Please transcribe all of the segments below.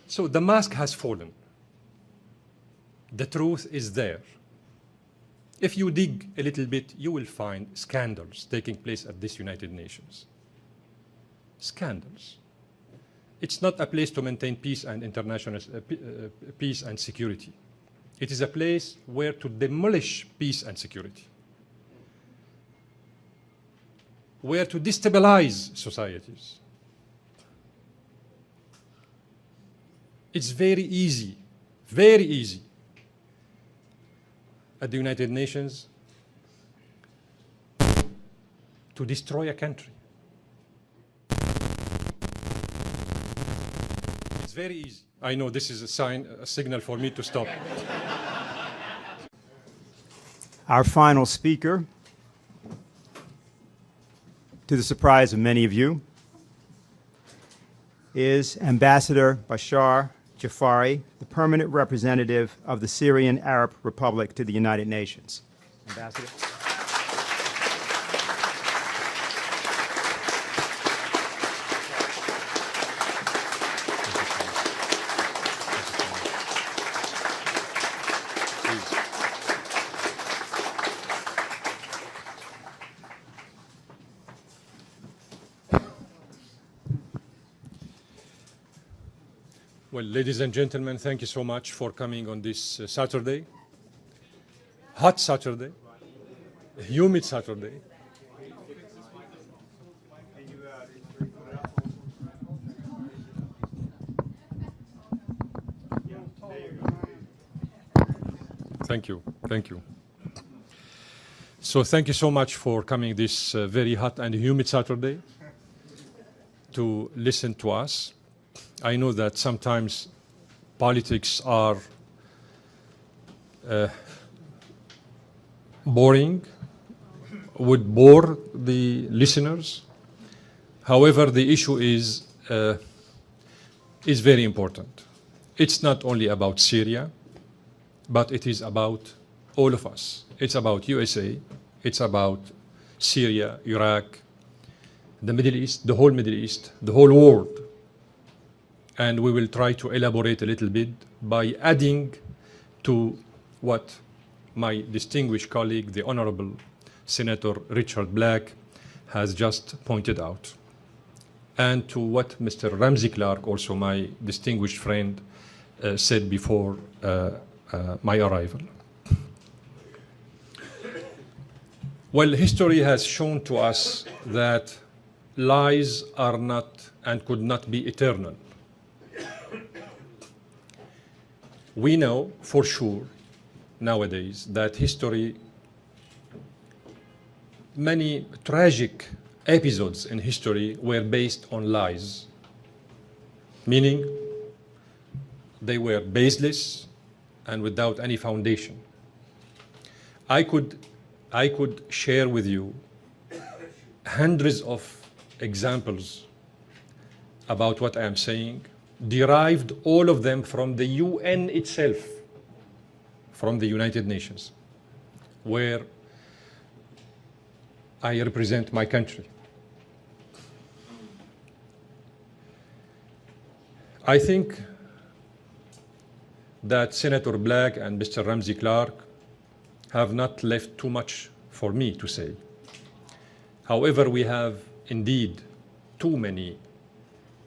So the mask has fallen. The truth is there. If you dig a little bit, you will find scandals taking place at this United Nations. Scandals. It's not a place to maintain peace and international peace and security. It is a place where to demolish peace and security, where to destabilize societies. It's very easy at the United Nations to destroy a country. It's very easy. I know this is a signal for me to stop. Our final speaker, to the surprise of many of you, is Ambassador Baschar al-Dschafari, the permanent representative of the Syrian Arab Republic to the United Nations. Ambassador. Well, ladies and gentlemen, thank you so much for coming on this Saturday. Hot Saturday, humid Saturday. Thank you. So thank you so much for coming this very hot and humid Saturday to listen to us. I know that sometimes politics are boring, would bore the listeners. However, the issue is very important. It's not only about Syria, but it is about all of us. It's about USA, it's about Syria, Iraq, the Middle East, the whole world. And we will try to elaborate a little bit by adding to what my distinguished colleague, the Honorable Senator Richard Black, has just pointed out, and to what Mr. Ramsey Clark, also my distinguished friend, said before my arrival. Well, history has shown to us that lies are not and could not be eternal. We know for sure nowadays that history, many tragic episodes in history were based on lies, meaning they were baseless and without any foundation. I could share with you hundreds of examples about what I am saying, derived all of them from the UN itself, from the United Nations, where I represent my country. I think that Senator Black and Mr. Ramsey Clark have not left too much for me to say. However, we have indeed too many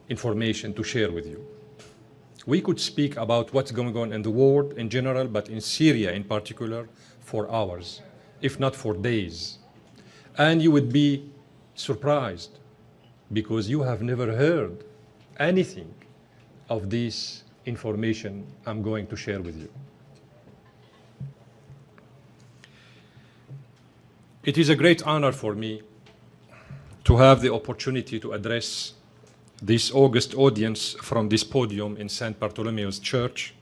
information to share with you. We could speak about what's going on in the world in general, but in Syria in particular, for hours, if not for days. And you would be surprised because you have never heard anything of this information I'm going to share with you. It is a great honor for me to have the opportunity to address this August audience from this podium in St. Bartholomew's Church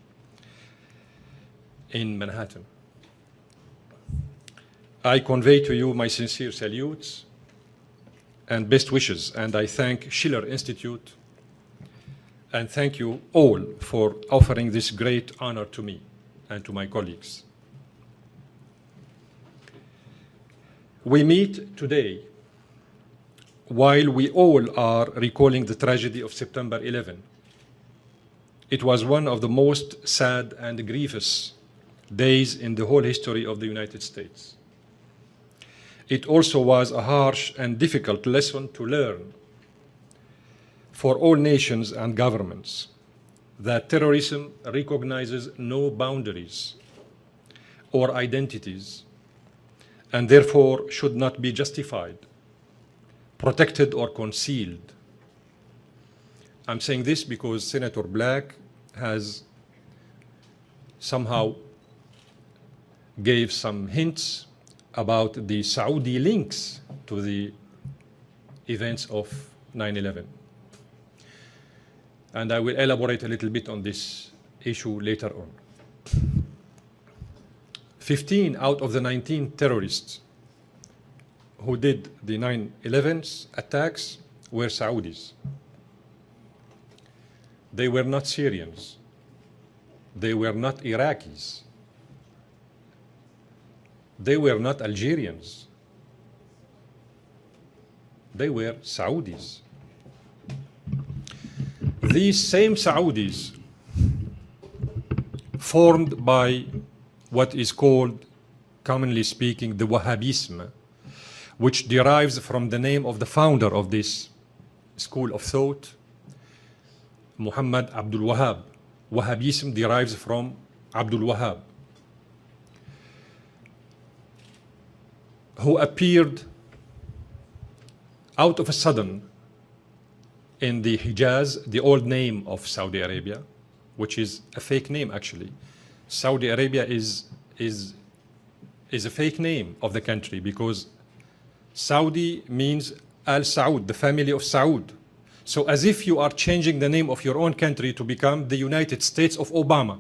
in Manhattan. I convey to you my sincere salutes and best wishes, and I thank Schiller Institute and thank you all for offering this great honor to me and to my colleagues. We meet today while we all are recalling the tragedy of September 11 it was one of the most sad and grievous days in the whole history of the United States. It also was a harsh and difficult lesson to learn for all nations and governments that terrorism recognizes no boundaries or identities and therefore should not be justified, protected, or concealed. I'm saying this because Senator Black has somehow gave some hints about the Saudi links to the events of 9/11. And I will elaborate a little bit on this issue later on. 15 out of the 19 terrorists who did the 9/11 attacks were Saudis. They were not Syrians. They were not Iraqis. They were not Algerians. They were Saudis. These same Saudis, formed by what is called, commonly speaking, the Wahhabism, which derives from the name of the founder of this school of thought, Muhammad Abdul Wahhab. Wahhabism derives from Abdul Wahhab, who appeared out of a sudden in the Hijaz, the old name of Saudi Arabia, which is a fake name actually. Saudi Arabia is a fake name of the country because Saudi means al-Saud, the family of Saud. So as if you are changing the name of your own country to become the United States of Obama.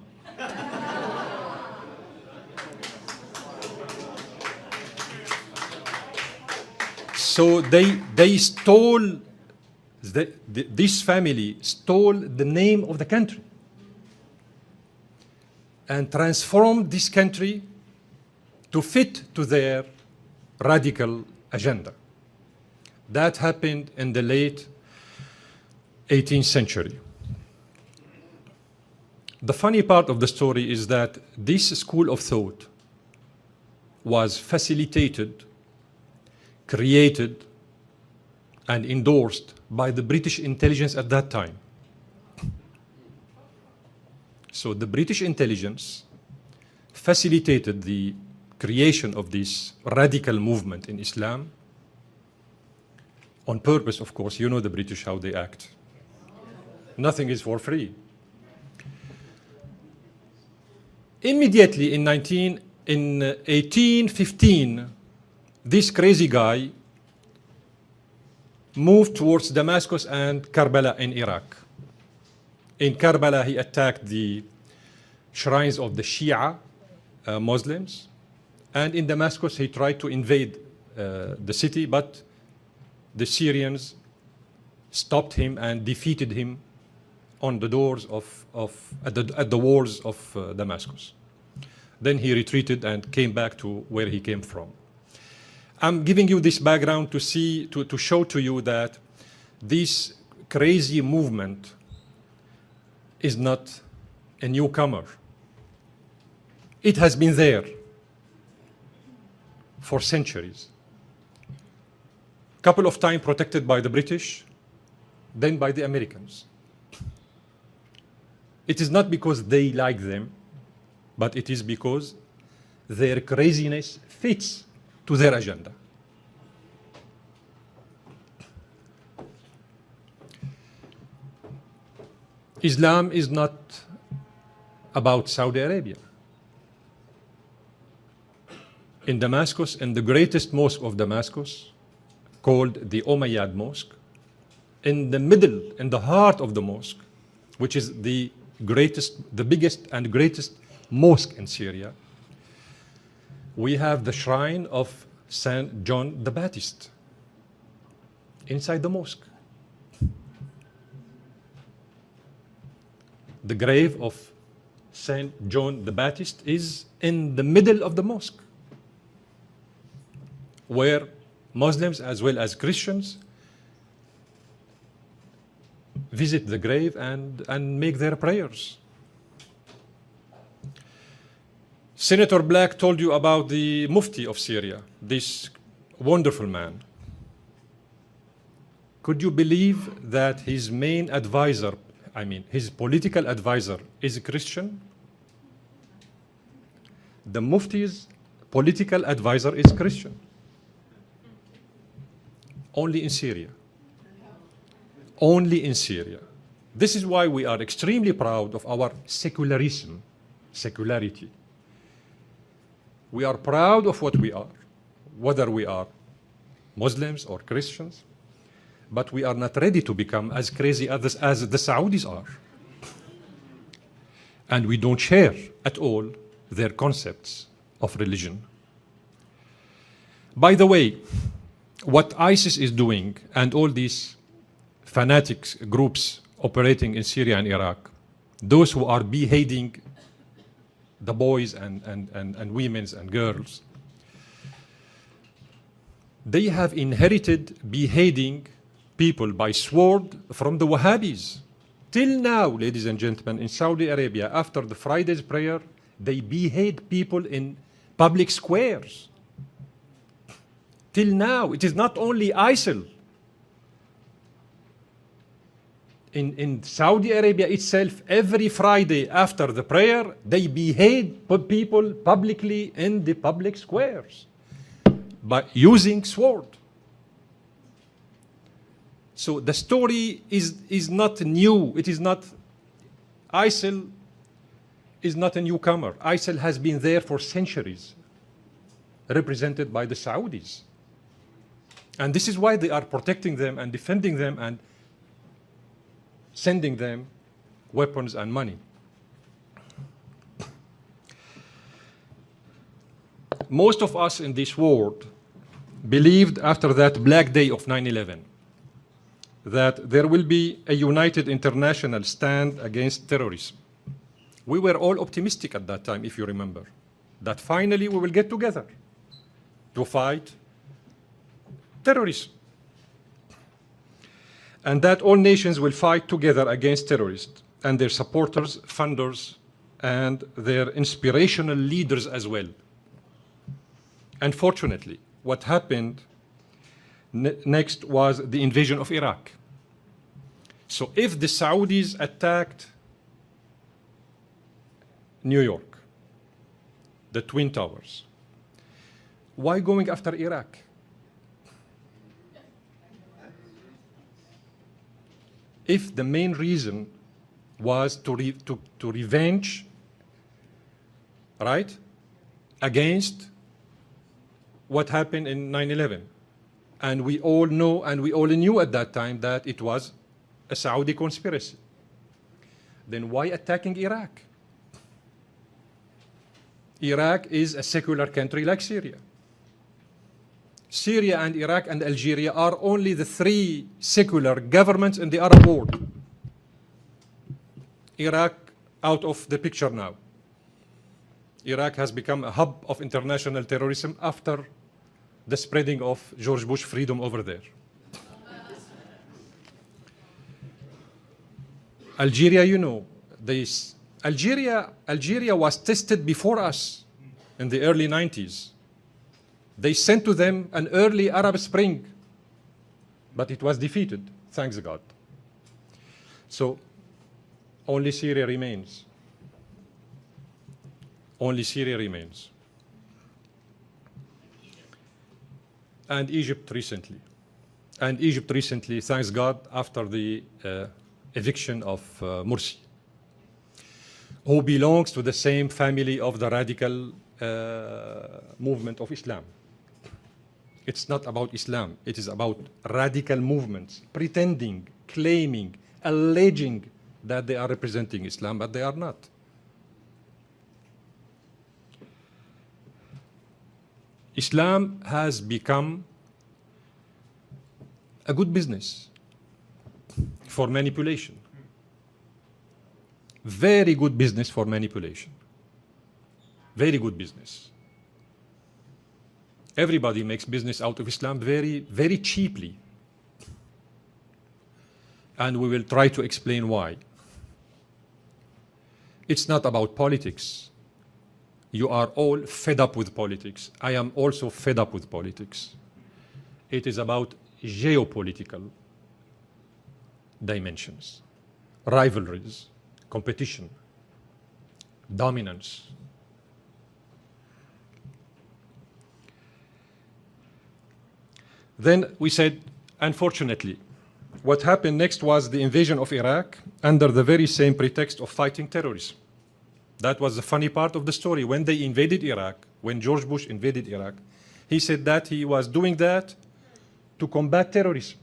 So they stole, this family stole the name of the country and transformed this country to fit to their radical agenda. That happened in the late 18th century. The funny part of the story is that this school of thought was facilitated, created, and endorsed by the British intelligence at that time. So the British intelligence facilitated the creation of this radical movement in Islam on purpose, of course. You know the British, how they act. Nothing is for free. Immediately in 1815, this crazy guy moved towards Damascus and Karbala in Iraq. In Karbala, he attacked the shrines of the Shia Muslims. And in Damascus, he tried to invade the city, but the Syrians stopped him and defeated him on the doors at the walls of Damascus. Then he retreated and came back to where he came from. I'm giving you this background to show to you that this crazy movement is not a newcomer. It has been there for centuries. Couple of times protected by the British, then by the Americans. It is not because they like them, but it is because their craziness fits to their agenda. Islam is not about Saudi Arabia. In Damascus, in the greatest mosque of Damascus, called the Umayyad Mosque, in the middle, in the heart of the mosque, which is the biggest and greatest mosque in Syria, we have the shrine of Saint John the Baptist inside the mosque. The grave of Saint John the Baptist is in the middle of the mosque, where Muslims as well as Christians visit the grave and make their prayers. Senator Black told you about the Mufti of Syria, this wonderful man. Could you believe that his main advisor, his political advisor, is a Christian? The Mufti's political advisor is Christian. Only in Syria. Only in Syria. This is why we are extremely proud of our secularism, secularity. We are proud of what we are, whether we are Muslims or Christians, but we are not ready to become as crazy as the Saudis are. And we don't share at all their concepts of religion. By the way, what ISIS is doing and all these fanatics groups operating in Syria and Iraq, those who are beheading the boys and women and girls, they have inherited beheading people by sword from the Wahhabis. Till now, ladies and gentlemen, in Saudi Arabia, after the Friday's prayer, they behead people in public squares. Till now, it is not only ISIL. In Saudi Arabia itself, every Friday after the prayer, they behead people publicly in the public squares by using sword. So the story is not new. It is not, ISIL is not a newcomer. ISIL has been there for centuries, represented by the Saudis. And this is why they are protecting them and defending them and sending them weapons and money. Most of us in this world believed after that black day of 9/11 that there will be a united international stand against terrorism. We were all optimistic at that time, if you remember, that finally we will get together to fight terrorism, and that all nations will fight together against terrorists and their supporters, funders, and their inspirational leaders as well. Unfortunately, what happened next was the invasion of Iraq. So if the Saudis attacked New York, the Twin Towers, why going after Iraq? If the main reason was to revenge, right, against what happened in 9/11. And we all know and we all knew at that time that it was a Saudi conspiracy. Then why attacking Iraq? Iraq is a secular country like Syria. Syria and Iraq and Algeria are only the three secular governments in the Arab world. Iraq out of the picture now. Iraq has become a hub of international terrorism after the spreading of George Bush freedom over there. Algeria, you know, Algeria was tested before us in the early 90s. They sent to them an early Arab Spring, but it was defeated, thanks God. So only Syria remains. Only Syria remains. And Egypt recently. And Egypt recently, thanks God, after the eviction of Morsi, who belongs to the same family of the radical movement of Islam. It's not about Islam. It is about radical movements, pretending, claiming, alleging that they are representing Islam, but they are not. Islam has become a good business for manipulation. Very good business for manipulation. Very good business. Everybody makes business out of Islam very, very cheaply. and we will try to explain why. It's not about politics. You are all fed up with politics. I am also fed up with politics. It is about geopolitical dimensions, rivalries, competition, dominance. Then we said, unfortunately, what happened next was the invasion of Iraq under the very same pretext of fighting terrorism. That was the funny part of the story. When they invaded Iraq, when George Bush invaded Iraq, he said that he was doing that to combat terrorism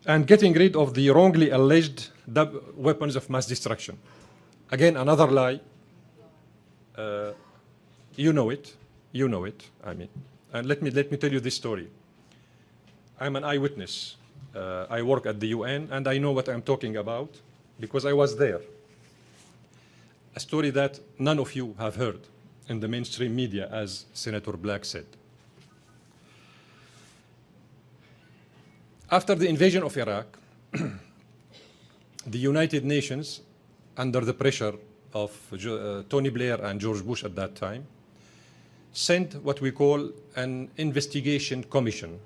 and getting rid of the wrongly alleged weapons of mass destruction. Again, another lie. You know it. You know it, I mean. And let me tell you this story. I'm an eyewitness. I work at the UN, and I know what I'm talking about because I was there. A story that none of you have heard in the mainstream media, as Senator Black said. After the invasion of Iraq, the United Nations, under the pressure of Tony Blair and George Bush at that time, sent what we call an investigation commission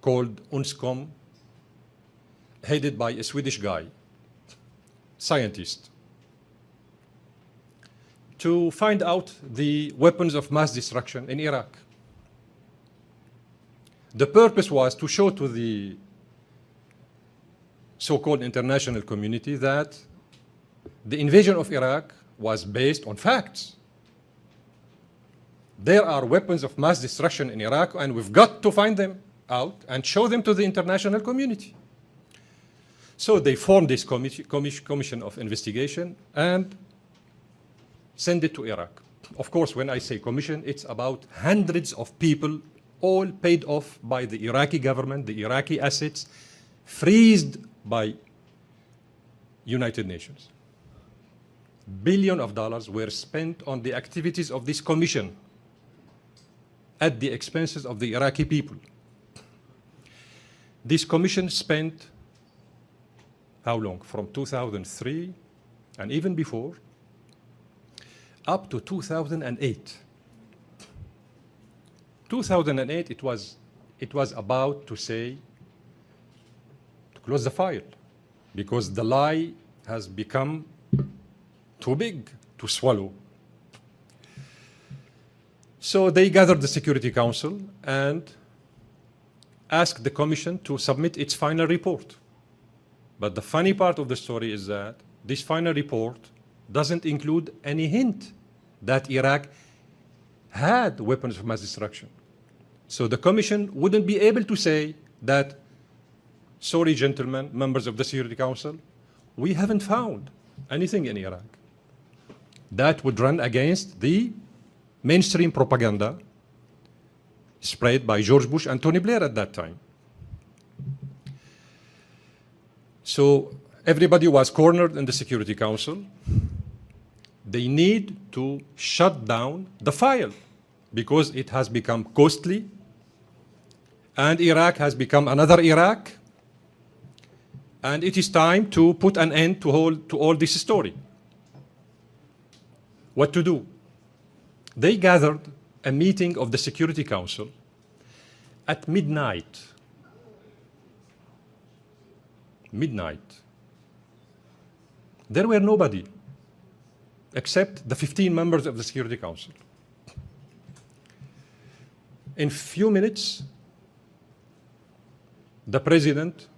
called UNSCOM, headed by a Swedish guy, scientist, to find out the weapons of mass destruction in Iraq. The purpose was to show to the so-called international community that the invasion of Iraq was based on facts. There are weapons of mass destruction in Iraq, and we've got to find them out and show them to the international community. So they formed this commission of investigation and send it to Iraq. Of course, when I say commission, it's about hundreds of people, all paid off by the Iraqi government, the Iraqi assets, freezed by United Nations. Billions of dollars were spent on the activities of this commission at the expenses of the Iraqi people. This commission spent how long? From 2003 and even before, up to 2008. 2008, it was about to say, to close the file, because the lie has become too big to swallow. So they gathered the Security Council and asked the Commission to submit its final report. But the funny part of the story is that this final report doesn't include any hint that Iraq had weapons of mass destruction. So the Commission wouldn't be able to say that, sorry, gentlemen, members of the Security Council, we haven't found anything in Iraq. That would run against the mainstream propaganda spread by George Bush and Tony Blair at that time. So everybody was cornered in the Security Council. They need to shut down the file because it has become costly and Iraq has become another Iraq, and it is time to put an end to all this story. What to do? They gathered a meeting of the Security Council at midnight. Midnight. There were nobody except the 15 members of the Security Council. In few minutes, the president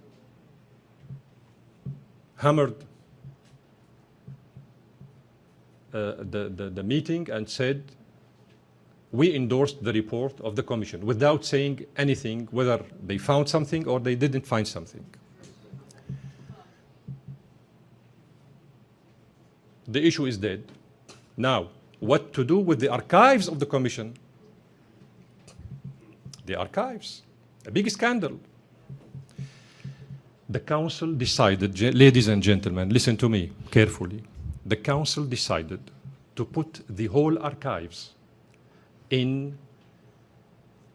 hammered the meeting and said, we endorsed the report of the Commission without saying anything, whether they found something or they didn't find something. The issue is dead. Now, what to do with the archives of the Commission? The archives, a big scandal. The Council decided, ladies and gentlemen, listen to me carefully. The Council decided to put the whole archives in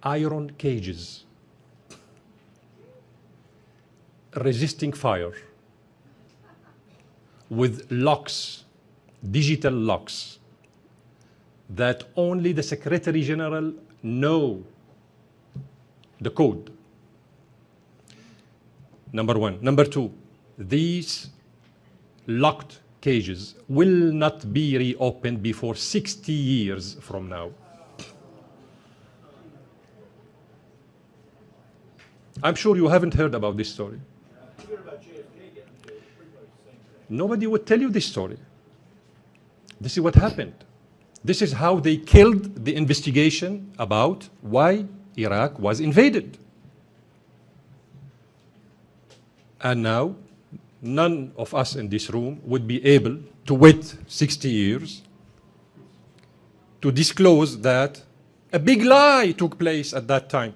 iron cages. resisting fire with locks, digital locks, that only the Secretary General know the code. Number one. Number two, these locked cages will not be reopened before 60 years from now. I'm sure you haven't heard about this story. Nobody would tell you this story. This is what happened. This is how they killed the investigation about why Iraq was invaded. And now, none of us in this room would be able to wait 60 years to disclose that a big lie took place at that time.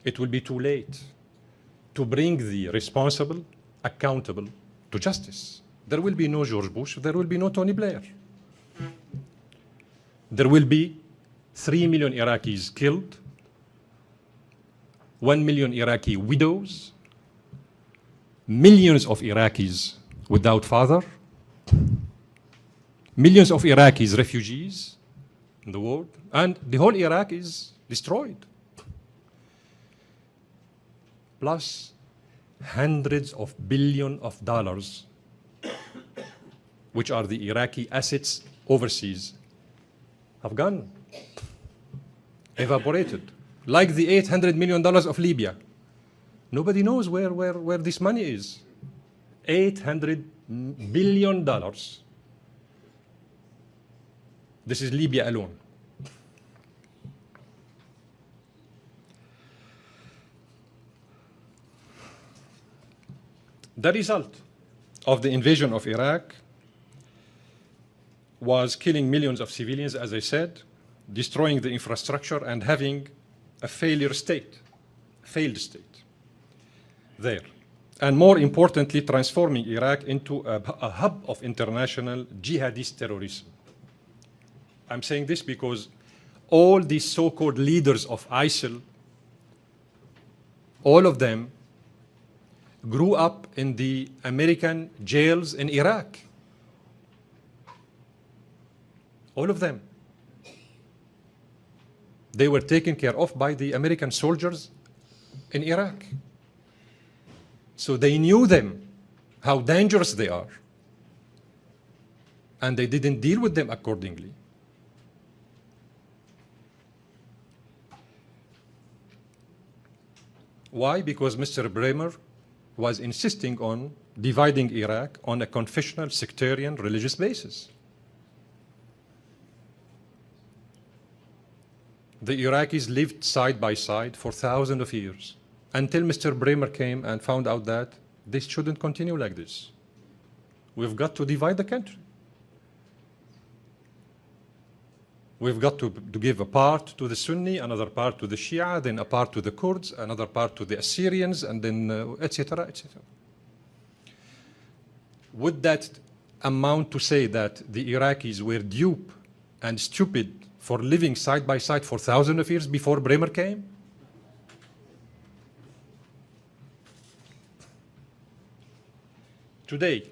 It will be too late to bring the responsible accountable to justice. There will be no George Bush, there will be no Tony Blair. There will be 3 million Iraqis killed, 1 million Iraqi widows, millions of Iraqis without father, millions of Iraqis refugees in the world, and the whole Iraq is destroyed. Plus hundreds of billions of dollars, which are the Iraqi assets overseas, have gone, evaporated, like the $800 million of Libya. Nobody knows where this money is. $800 billion. This is Libya alone. The result of the invasion of Iraq was killing millions of civilians, as I said, destroying the infrastructure and having a failed state there. And more importantly, transforming Iraq into a hub of international jihadist terrorism. I'm saying this because all these so-called leaders of ISIL, all of them grew up in the American jails in Iraq. All of them. They were taken care of by the American soldiers in Iraq. So they knew them, how dangerous they are. And they didn't deal with them accordingly. Why? Because Mr. Bremer was insisting on dividing Iraq on a confessional, sectarian, religious basis. The Iraqis lived side by side for thousands of years until Mr. Bremer came and found out that this shouldn't continue like this. We've got to divide the country. We've got to give a part to the Sunni, another part to the Shia, then a part to the Kurds, another part to the Assyrians, and then etc., etc. Would that amount to say that the Iraqis were dupe and stupid for living side by side for thousands of years before Bremer came? Today,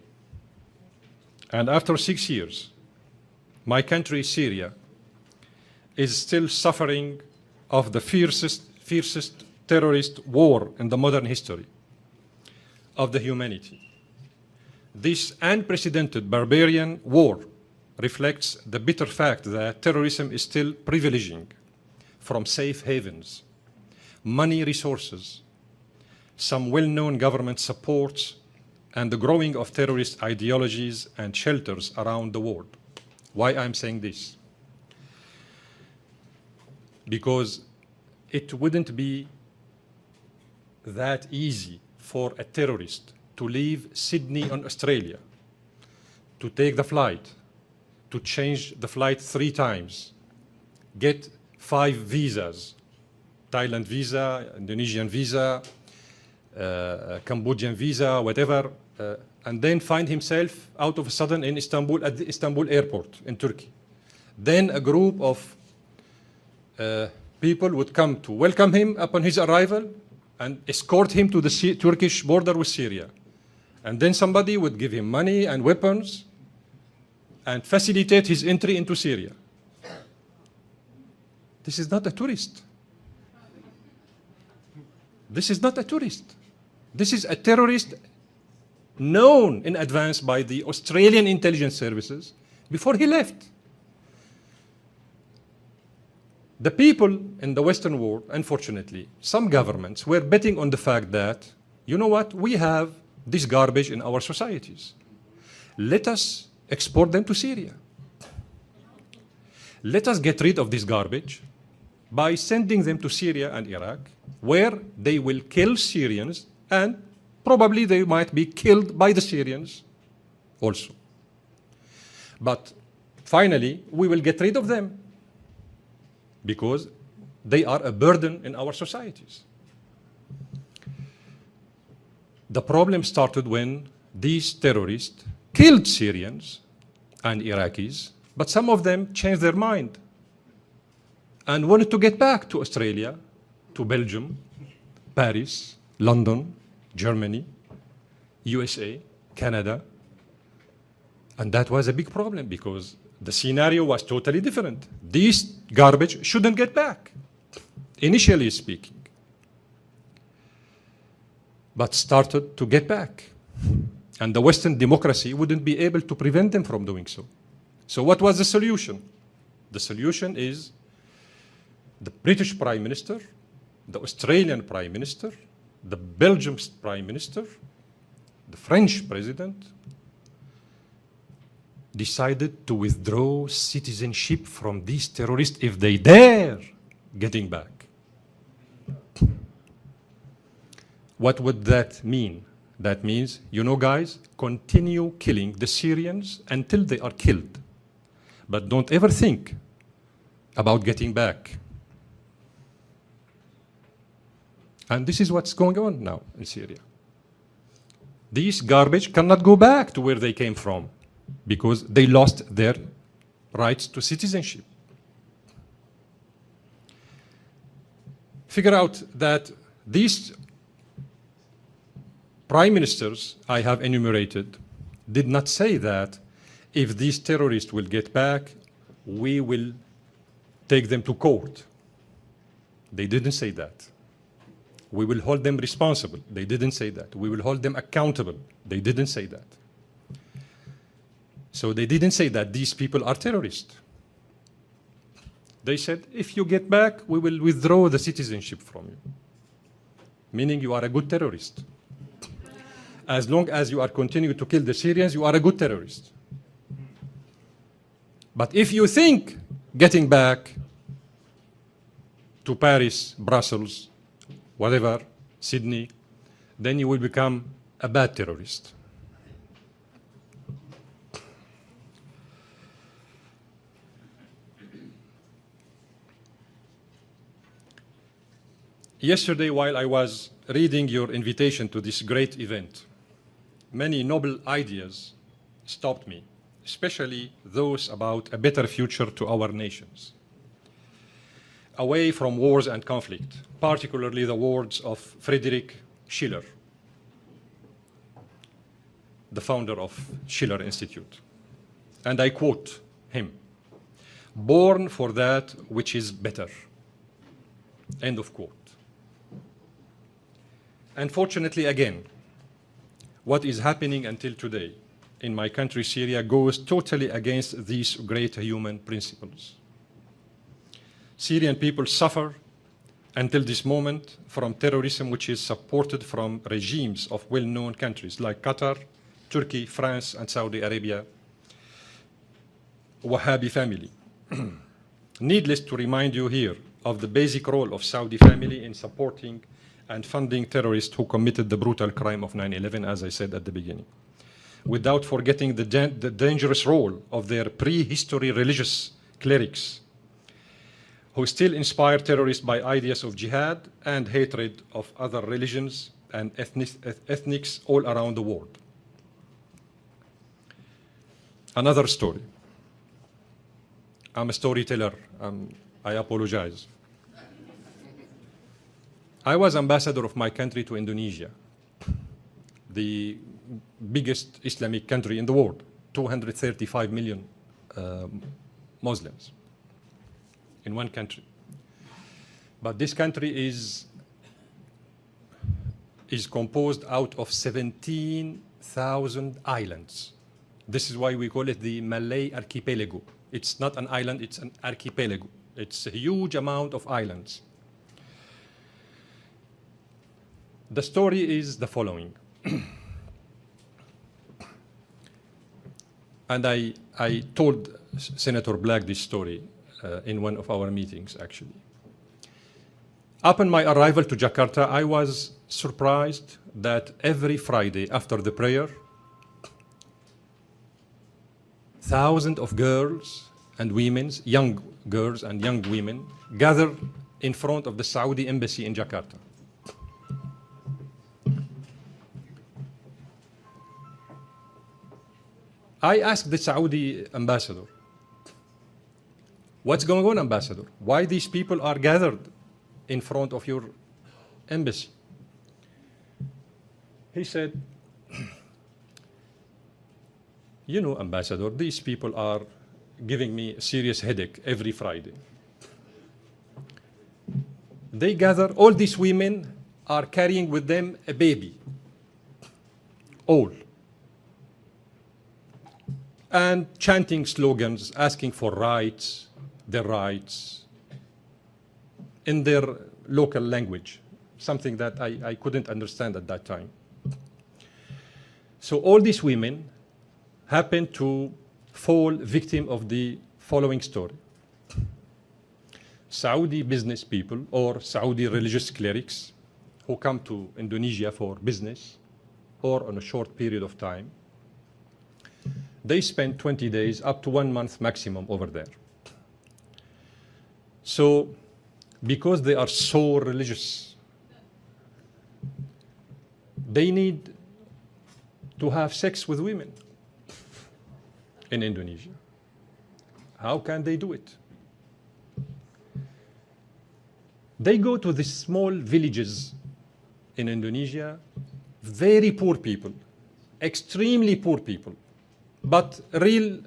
and after 6 years, my country, Syria, is still suffering of the fiercest terrorist war in the modern history of the humanity. This unprecedented barbarian war reflects the bitter fact that terrorism is still privileging from safe havens, money resources, some well-known government supports, and the growing of terrorist ideologies and shelters around the world. Why I'm saying this? Because it wouldn't be that easy for a terrorist to leave Sydney on Australia, to take the flight, to change the flight 3 times, get 5 visas, Thailand visa, Indonesian visa, Cambodian visa, whatever, and then find himself out of a sudden in Istanbul, at the Istanbul airport in Turkey. Then a group of people would come to welcome him upon his arrival, and escort him to the Turkish border with Syria. And then somebody would give him money and weapons and facilitate his entry into Syria. This is not a tourist. This is not a tourist. This is a terrorist known in advance by the Australian intelligence services before he left. The people in the Western world, unfortunately, some governments were betting on the fact that, you know what, we have this garbage in our societies. Let us export them to Syria. Let us get rid of this garbage by sending them to Syria and Iraq, where they will kill Syrians, and probably they might be killed by the Syrians also. But finally, we will get rid of them because they are a burden in our societies. The problem started when these terrorists killed Syrians and Iraqis, but some of them changed their mind and wanted to get back to Australia, to Belgium, Paris, London, Germany, USA, Canada. And that was a big problem because the scenario was totally different. This garbage shouldn't get back, initially speaking, but started to get back. And the Western democracy wouldn't be able to prevent them from doing so. So what was the solution? The solution is the British Prime Minister, the Australian Prime Minister, the Belgian Prime Minister, the French President, decided to withdraw citizenship from these terrorists if they dare getting back. What would that mean? That means, you know, guys, continue killing the Syrians until they are killed. But don't ever think about getting back. And this is what's going on now in Syria. These garbage cannot go back to where they came from because they lost their rights to citizenship. Figure out that these prime ministers I have enumerated did not say that if these terrorists will get back, we will take them to court. They didn't say that. We will hold them responsible. They didn't say that. We will hold them accountable. They didn't say that. So they didn't say that these people are terrorists. They said, if you get back, we will withdraw the citizenship from you. Meaning you are a good terrorist. As long as you are continuing to kill the Syrians, you are a good terrorist. But if you think getting back to Paris, Brussels, whatever, Sydney, then you will become a bad terrorist. Yesterday, while I was reading your invitation to this great event, many noble ideas stopped me, especially those about a better future to our nations, away from wars and conflict, particularly the words of Friedrich Schiller, the founder of Schiller Institute. And I quote him, "Born for that which is better." End of quote. Unfortunately, again, what is happening until today in my country, Syria, goes totally against these great human principles. Syrian people suffer until this moment from terrorism which is supported from regimes of well-known countries like Qatar, Turkey, France, and Saudi Arabia, Wahhabi family. Needless to remind you here of the basic role of Saudi family in supporting and funding terrorists who committed the brutal crime of 9/11, as I said at the beginning, without forgetting the dangerous role of their prehistory religious clerics who still inspire terrorists by ideas of jihad and hatred of other religions and ethnics all around the world. Another story. I'm a storyteller. I apologize. I was ambassador of my country to Indonesia, the biggest Islamic country in the world, 235 million Muslims in one country. But this country is composed out of 17,000 islands. This is why we call it the Malay archipelago. It's not an island, it's an archipelago. It's a huge amount of islands. The story is the following. And I told Senator Black this story in one of our meetings, actually. Upon my arrival to Jakarta, I was surprised that every Friday after the prayer, thousands of girls and women, young girls and young women, gather in front of the Saudi embassy in Jakarta. I asked the Saudi ambassador, what's going on, ambassador? Why these people are gathered in front of your embassy? He said, you know, ambassador, these people are giving me a serious headache every Friday. They gather, all these women are carrying with them a baby, all, and chanting slogans, asking for rights, their rights, in their local language, something that I couldn't understand at that time. So all these women happened to fall victim of the following story. Saudi business people or Saudi religious clerics who come to Indonesia for business or on a short period of time, they spend 20 days up to 1 month maximum over there. So because they are so religious, they need to have sex with women in Indonesia. How can they do it? They go to these small villages in Indonesia, very poor people, extremely poor people, but real,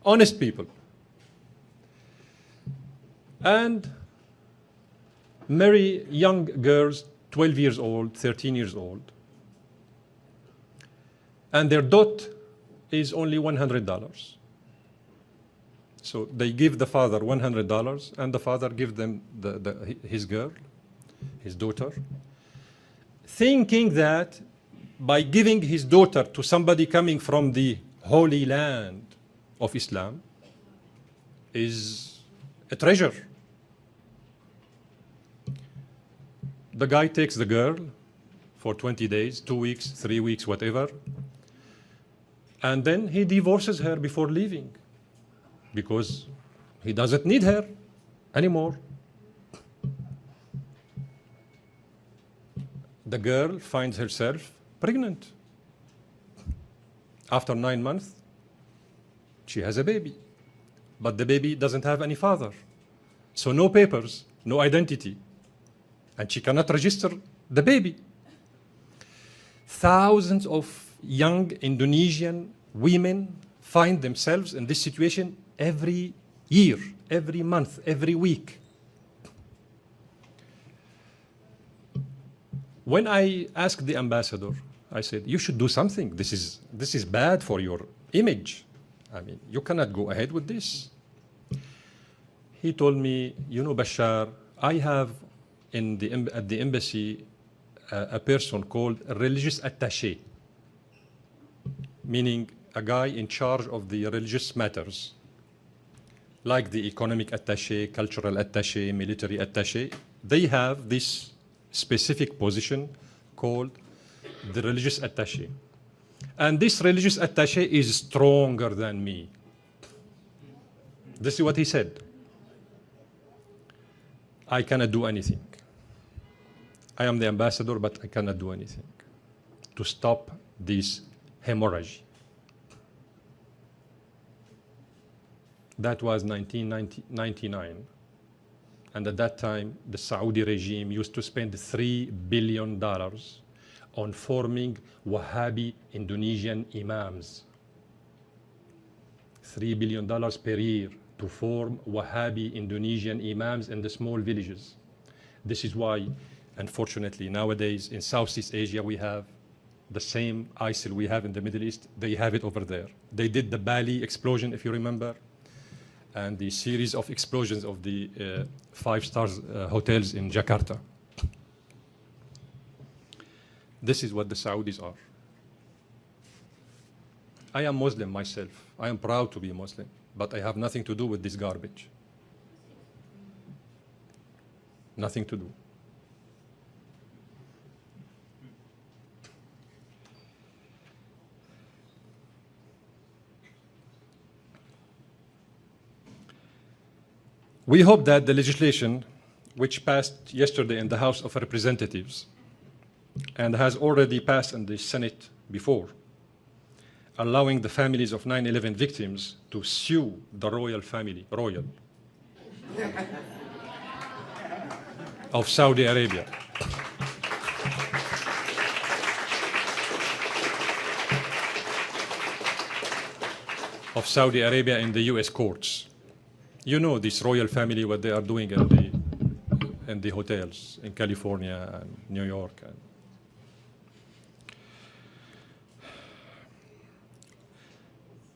honest people. And marry young girls, 12 years old, 13 years old. And their dot is only $100. So they give the father $100, and the father gives them his girl, his daughter, thinking that by giving his daughter to somebody coming from the holy land of Islam is a treasure. The guy takes the girl for 20 days, 2 weeks, 3 weeks, whatever, and then he divorces her before leaving because he doesn't need her anymore. The girl finds herself pregnant. After 9 months, she has a baby, but the baby doesn't have any father. So no papers, no identity, and she cannot register the baby. Thousands of young Indonesian women find themselves in this situation every year, every month, every week. When I asked the ambassador, I said, you should do something. This is bad for your image. You cannot go ahead with this. He told me, you know, Bashar, I have at the embassy a person called a religious attaché, meaning a guy in charge of the religious matters, like the economic attaché, cultural attaché, military attaché. They have this specific position called the religious attaché. And this religious attaché is stronger than me. This is what he said. I cannot do anything. I am the ambassador, but I cannot do anything to stop this hemorrhage. That was 1999. And at that time, the Saudi regime used to spend $3 billion on forming Wahhabi Indonesian imams. $3 billion per year to form Wahhabi Indonesian imams in the small villages. This is why, unfortunately, nowadays in Southeast Asia, we have the same ISIL we have in the Middle East. They have it over there. They did the Bali explosion, if you remember, and the series of explosions of the five-star hotels in Jakarta. This is what the Saudis are. I am Muslim myself. I am proud to be Muslim, but I have nothing to do with this garbage. Nothing to do. We hope that the legislation, which passed yesterday in the House of Representatives and has already passed in the Senate before, allowing the families of 9/11 victims to sue the royal family, of Saudi Arabia. Of Saudi Arabia in the US courts. You know this royal family, what they are doing in the hotels in California and New York.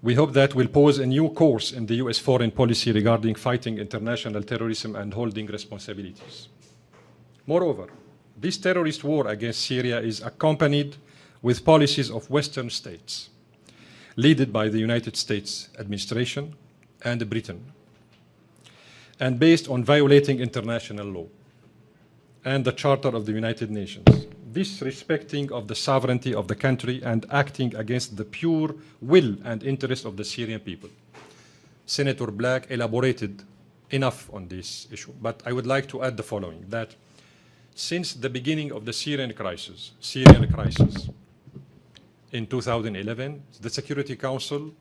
We hope that will pose a new course in the US foreign policy regarding fighting international terrorism and holding responsibilities. Moreover, this terrorist war against Syria is accompanied with policies of Western states, led by the United States administration and Britain, and based on violating international law and the Charter of the United Nations, disrespecting of the sovereignty of the country and acting against the pure will and interest of the Syrian people. Senator Black elaborated enough on this issue, but I would like to add the following, that since the beginning of the Syrian crisis in 2011, the Security Council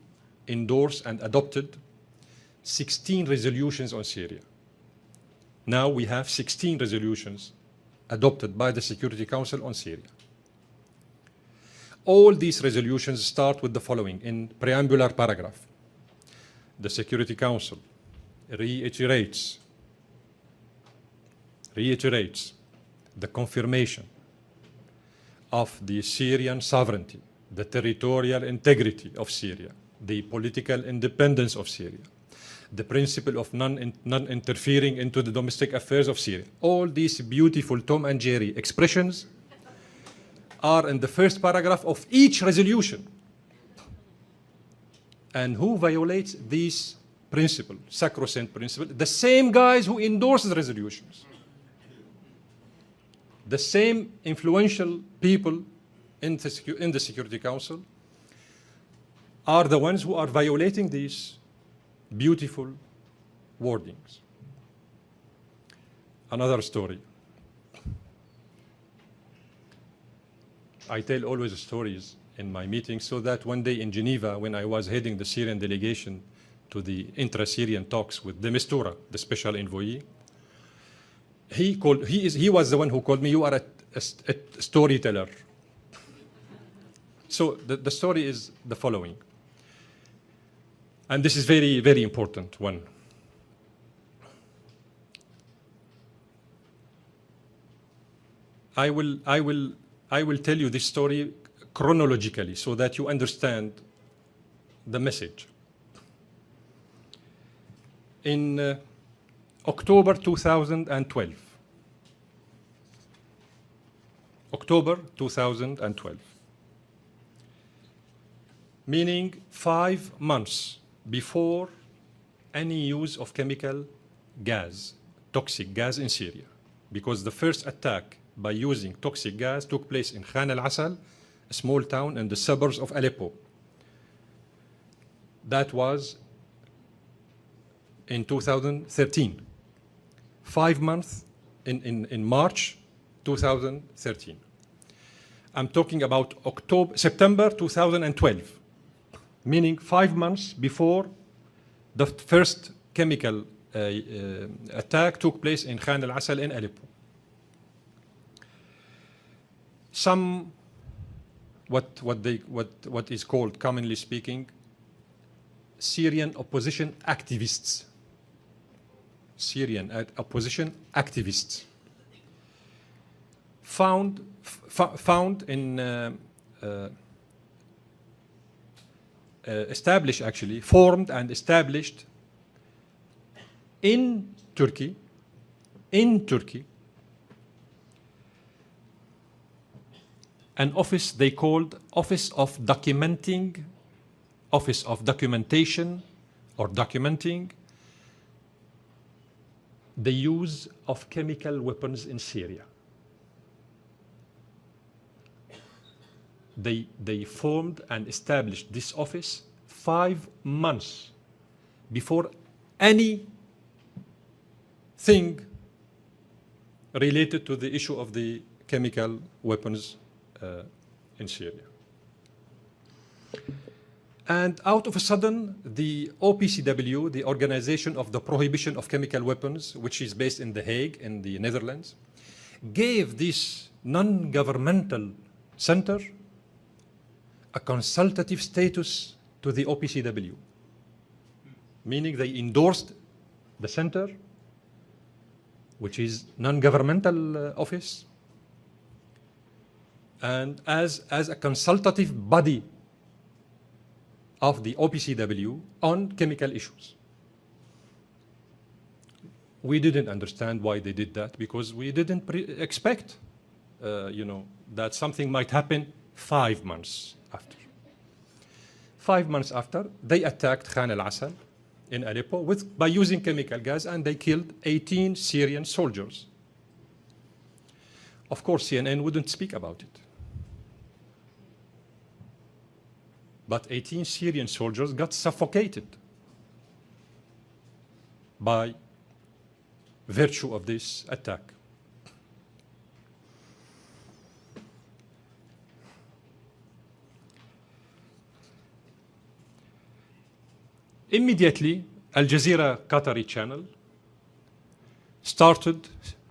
endorsed and adopted 16 resolutions on Syria. Now we have 16 resolutions adopted by the Security Council on Syria. All these resolutions start with the following in preambular paragraph. The Security Council reiterates the confirmation of the Syrian sovereignty, the territorial integrity of Syria, the political independence of Syria, the principle of non-interfering into the domestic affairs of Syria. All these beautiful Tom and Jerry expressions are in the first paragraph of each resolution. And who violates these principles, sacrosanct principles? The same guys who endorse the resolutions. The same influential people in the Security Council are the ones who are violating these beautiful wordings. Another story. I tell always stories in my meetings so that one day in Geneva, when I was heading the Syrian delegation to the intra-Syrian talks with de Mistura, the special envoy, he was the one who called me, "You are a storyteller." So the story is the following. And this is very, very important one. I will tell you this story chronologically so that you understand the message. In October 2012, meaning 5 months before any use of chemical gas, toxic gas in Syria, because the first attack by using toxic gas took place in Khan al-Asal, a small town in the suburbs of Aleppo. That was in 2013. 5 months in March 2013. I'm talking about September 2012, meaning 5 months before the first chemical attack took place in Khan al-Asal in Aleppo. Some, what is called, commonly speaking, Syrian opposition activists, found in formed and established in Turkey, an office they called Office of Documentation or Documenting the Use of Chemical Weapons in Syria. They formed and established this office 5 months before anything related to the issue of the chemical weapons in Syria. And out of a sudden, the OPCW, the Organization of the Prohibition of Chemical Weapons, which is based in The Hague in the Netherlands, gave this non-governmental center a consultative status to the OPCW, meaning they endorsed the center, which is non-governmental office, and as a consultative body of the OPCW on chemical issues. We didn't understand why they did that, because we didn't expect, that something might happen 5 months after. 5 months after, they attacked Khan al-Asal in Aleppo by using chemical gas, and they killed 18 Syrian soldiers. Of course, CNN wouldn't speak about it. But 18 Syrian soldiers got suffocated by virtue of this attack. Immediately, Al Jazeera Qatari channel started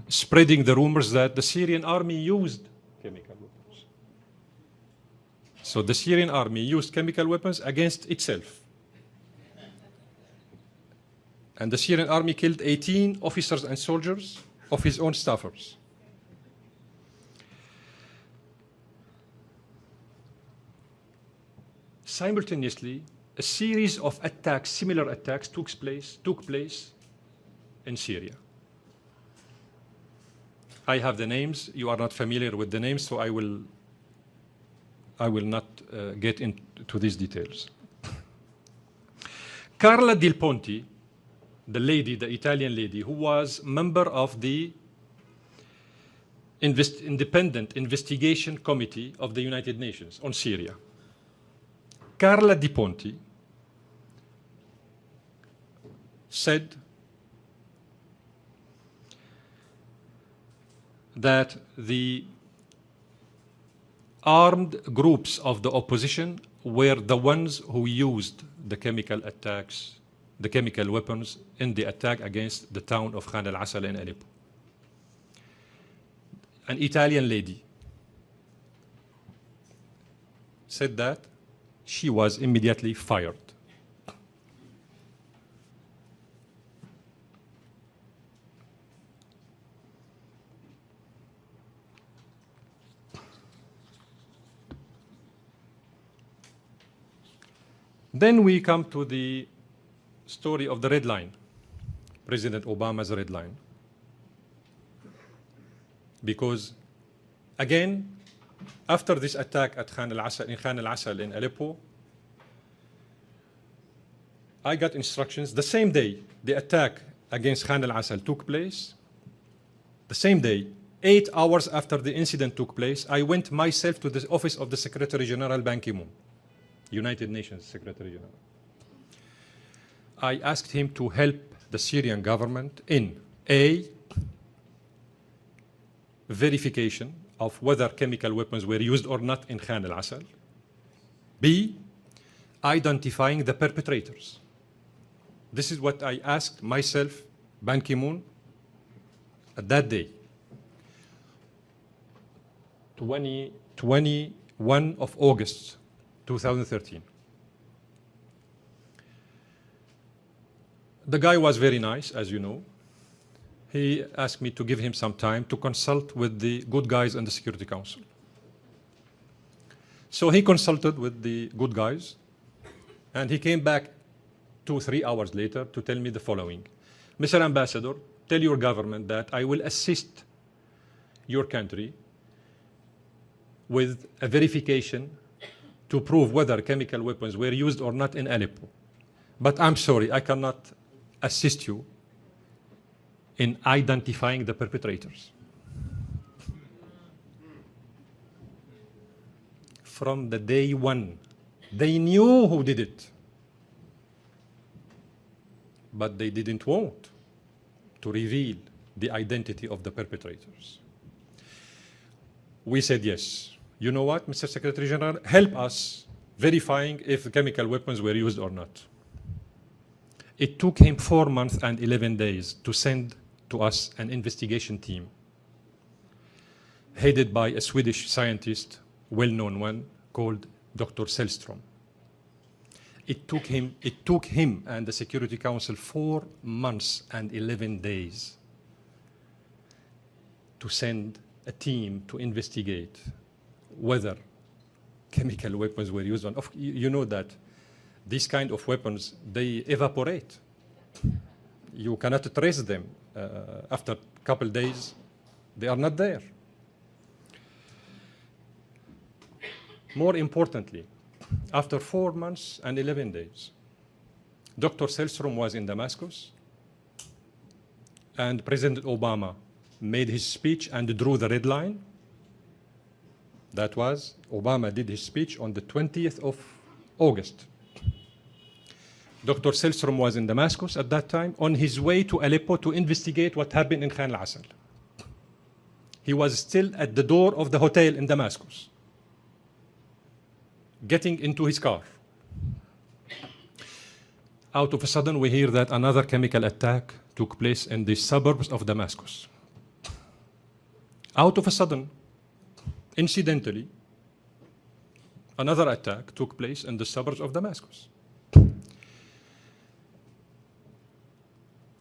spreading the rumors that the Syrian army used chemical weapons. So the Syrian army used chemical weapons against itself. And the Syrian army killed 18 officers and soldiers of his own staffers. Simultaneously, a series of attacks, similar attacks, took place in Syria. I have the names. You are not familiar with the names, so I will not get into these details. Carla Del Ponte, the Italian lady, who was member of the Independent Investigation Committee of the United Nations on Syria. Carla Del Ponte said that the armed groups of the opposition were the ones who used the chemical weapons in the attack against the town of Khan al-Asal in Aleppo. An Italian lady said that. She was immediately fired. Then we come to the story of the red line, President Obama's red line. Because, again, after this attack at Khan al-Asal in Aleppo, I got instructions. The same day the attack against Khan al-Asal took place, the same day, 8 hours after the incident took place, I went myself to the office of the Secretary General Ban Ki-moon, United Nations Secretary General. I asked him to help the Syrian government in A, verification of whether chemical weapons were used or not in Khan al-Asal. B, identifying the perpetrators. This is what I asked myself Ban Ki-moon, at that day, 21 of August 2013. The guy was very nice, as you know. He asked me to give him some time to consult with the good guys in the Security Council. So he consulted with the good guys, and he came back 2-3 hours later to tell me the following. Mr. Ambassador, tell your government that I will assist your country with a verification to prove whether chemical weapons were used or not in Aleppo. But I'm sorry, I cannot assist you in identifying the perpetrators. From the day one, they knew who did it, but they didn't want to reveal the identity of the perpetrators. We said, yes, you know what, Mr. Secretary General, help us verifying if the chemical weapons were used or not. It took him 4 months and 11 days to send to us an investigation team headed by a Swedish scientist, well-known one, called Dr. Sellström. It took him and the Security Council 4 months and 11 days to send a team to investigate whether chemical weapons were used on. You know that these kind of weapons, they evaporate. You cannot trace them. After a couple days, they are not there. More importantly, after 4 months and 11 days, Dr. Sellström was in Damascus, and President Obama made his speech and drew the red line. That was, Obama did his speech on the 20th of August. Dr. Sellström was in Damascus at that time, on his way to Aleppo to investigate what happened in Khan al-Assal. He was still at the door of the hotel in Damascus, getting into his car. Out of a sudden, we hear that another chemical attack took place in the suburbs of Damascus. Out of a sudden, incidentally, another attack took place in the suburbs of Damascus.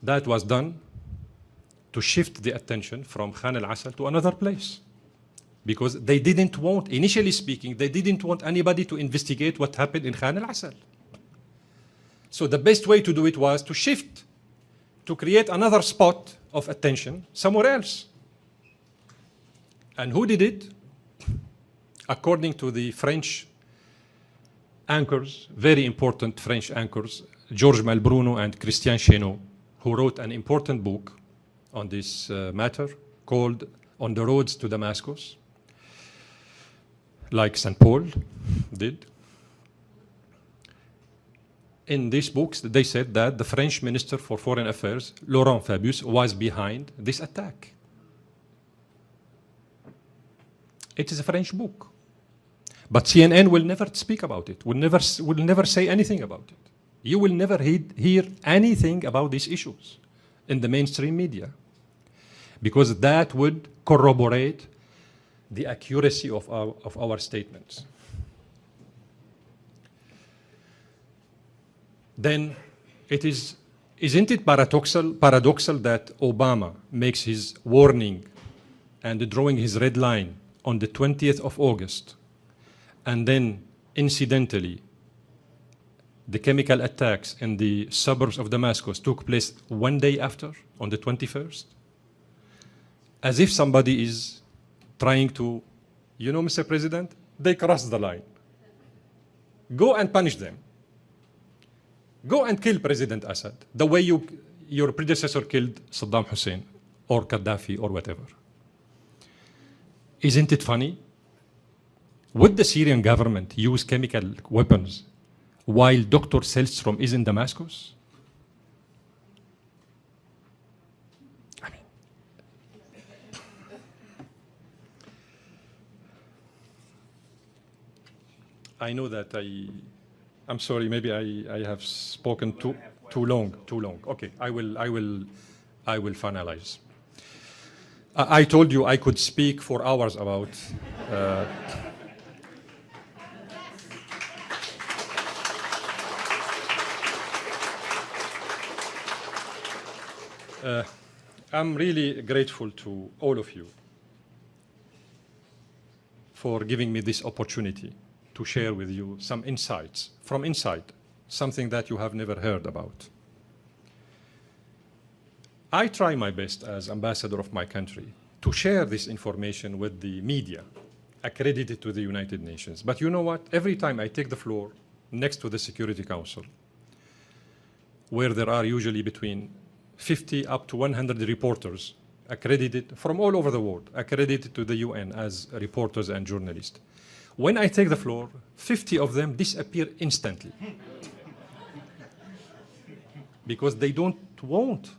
That was done to shift the attention from Khan al-Assal to another place. Because they didn't want, initially speaking, they didn't want anybody to investigate what happened in Khan al-Assal. So the best way to do it was to shift, to create another spot of attention somewhere else. And who did it? According to the French anchors, very important French anchors, Georges Malbruno and Christian Chenot, who wrote an important book on this matter called On the Roads to Damascus, like St. Paul did. In these books, they said that the French Minister for Foreign Affairs, Laurent Fabius, was behind this attack. It is a French book. But CNN will never speak about it, will never say anything about it. You will never hear anything about these issues in the mainstream media, because that would corroborate the accuracy of our statements. Then isn't it paradoxal that Obama makes his warning and drawing his red line on the 20th of August, and then incidentally the chemical attacks in the suburbs of Damascus took place 1 day after, on the 21st? As if somebody is trying to, you know, Mr. President, they crossed the line. Go and punish them. Go and kill President Assad, the way your predecessor killed Saddam Hussein or Gaddafi or whatever. Isn't it funny? Would the Syrian government use chemical weapons while Dr. Sellström is in Damascus? I mean, I know that I'm sorry, maybe I have spoken too long. Okay, I will I will finalize. I told you I could speak for hours about I'm really grateful to all of you for giving me this opportunity to share with you some insights from inside, something that you have never heard about. I try my best as ambassador of my country to share this information with the media accredited to the United Nations. But you know what? Every time I take the floor next to the Security Council, where there are usually between 50 up to 100 reporters accredited from all over the world, accredited to the UN as reporters and journalists. When I take the floor, 50 of them disappear instantly because they don't want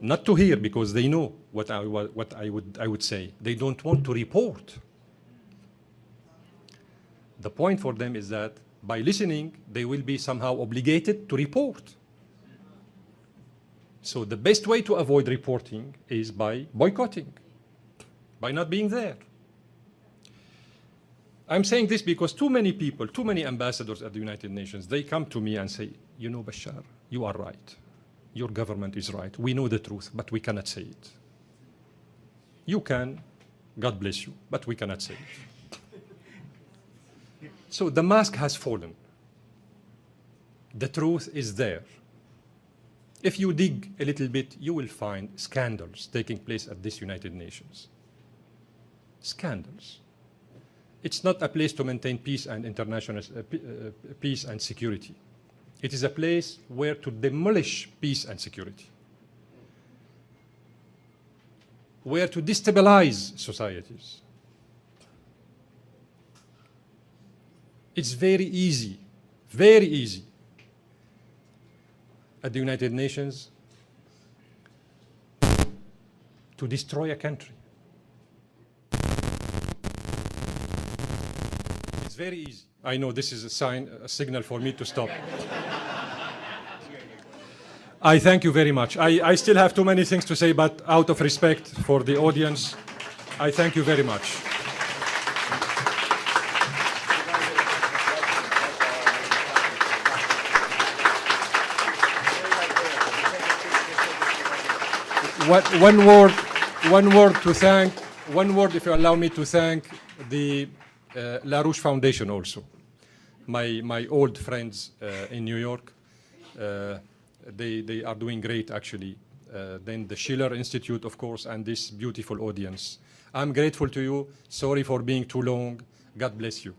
not to hear, because they know what I would say. They don't want to report. The point for them is that by listening, they will be somehow obligated to report. So the best way to avoid reporting is by boycotting, by not being there. I'm saying this because too many people, too many ambassadors at the United Nations, they come to me and say, you know, Baschar, you are right. Your government is right. We know the truth, but we cannot say it. You can, God bless you, but we cannot say it. So the mask has fallen. The truth is there. If you dig a little bit, you will find scandals taking place at this United Nations. Scandals. It's not a place to maintain peace and international peace and security. It is a place where to demolish peace and security, where to destabilize societies. It's very easy at the United Nations to destroy a country. It's very easy. I know this is a signal for me to stop. I thank you very much. I still have too many things to say, but out of respect for the audience, I thank you very much. One word, if you allow me to thank the La Rouge Foundation also. My old friends in New York, they are doing great actually. Then the Schiller Institute, of course, and this beautiful audience. I'm grateful to you. Sorry for being too long. God bless you.